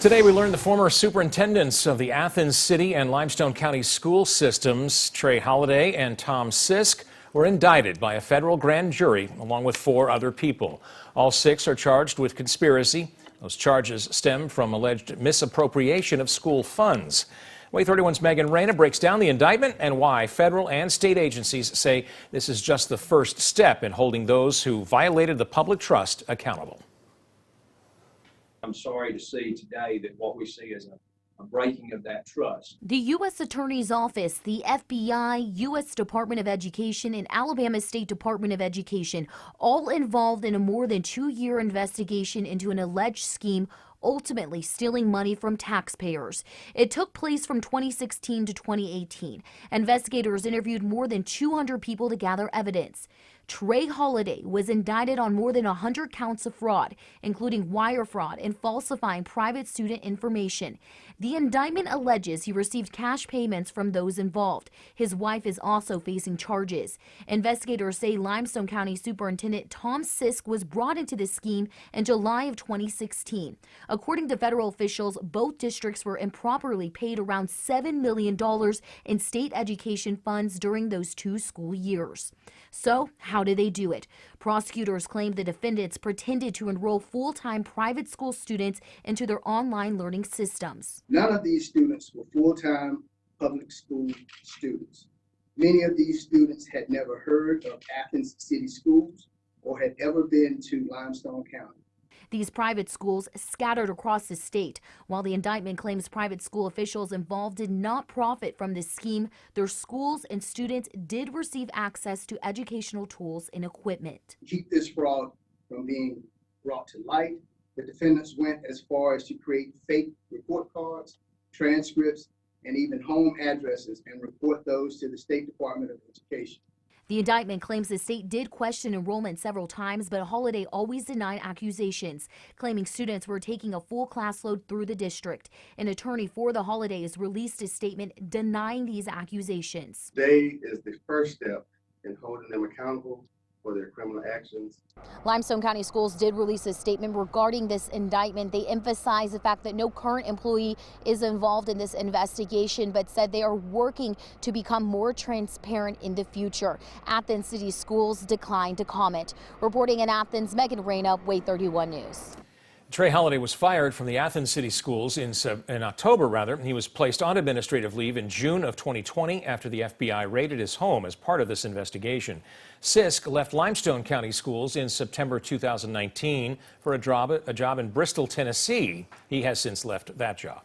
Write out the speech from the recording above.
Today we learned the former superintendents of the Athens City and Limestone County school systems, Trey Holliday and Tom Sisk, were indicted by a federal grand jury along with 4 other people. All 6 are charged with conspiracy. Those charges stem from alleged misappropriation of school funds. WAY 31's Megan Reyna breaks down the indictment and why federal and state agencies say this is just the first step in holding those who violated the public trust accountable. I'm sorry to see today that what we see is a breaking of that trust. The U.S. Attorney's Office, the FBI, U.S. Department of Education, and Alabama State Department of Education all involved in a more than 2-year investigation into an alleged scheme ultimately stealing money from taxpayers. It took place from 2016 to 2018. Investigators interviewed more than 200 people to gather evidence. Trey Holliday was indicted on more than 100 counts of fraud, including wire fraud and falsifying private student information. The indictment alleges he received cash payments from those involved. His wife is also facing charges. Investigators say Limestone County Superintendent Tom Sisk was brought into the scheme in July of 2016. According to federal officials, both districts were improperly paid around $7 million in state education funds during those 2 school years. So, how did they do it? Prosecutors claim the defendants pretended to enroll full-time private school students into their online learning systems. None of these students were full-time public school students. Many of these students had never heard of Athens City Schools or had ever been to Limestone County. These private schools scattered across the state. While the indictment claims private school officials involved did not profit from this scheme, their schools and students did receive access to educational tools and equipment. To keep this fraud from being brought to light, the defendants went as far as to create fake report cards, transcripts, and even home addresses and report those to the State Department of Education. The indictment claims the state did question enrollment several times, but Holliday always denied accusations, claiming students were taking a full class load through the district. An attorney for the Hollidays released a statement denying these accusations. Today is the first step in holding them accountable for their criminal actions. Limestone County Schools did release a statement regarding this indictment. They emphasized the fact that no current employee is involved in this investigation, but said they are working to become more transparent in the future. Athens City Schools declined to comment. Reporting in Athens, Megan Reyna, WAY 31 News. Trey Holliday was fired from the Athens City Schools in October. He was placed on administrative leave in June of 2020 after the FBI raided his home as part of this investigation. Sisk left Limestone County Schools in September 2019 for a job in Bristol, Tennessee. He has since left that job.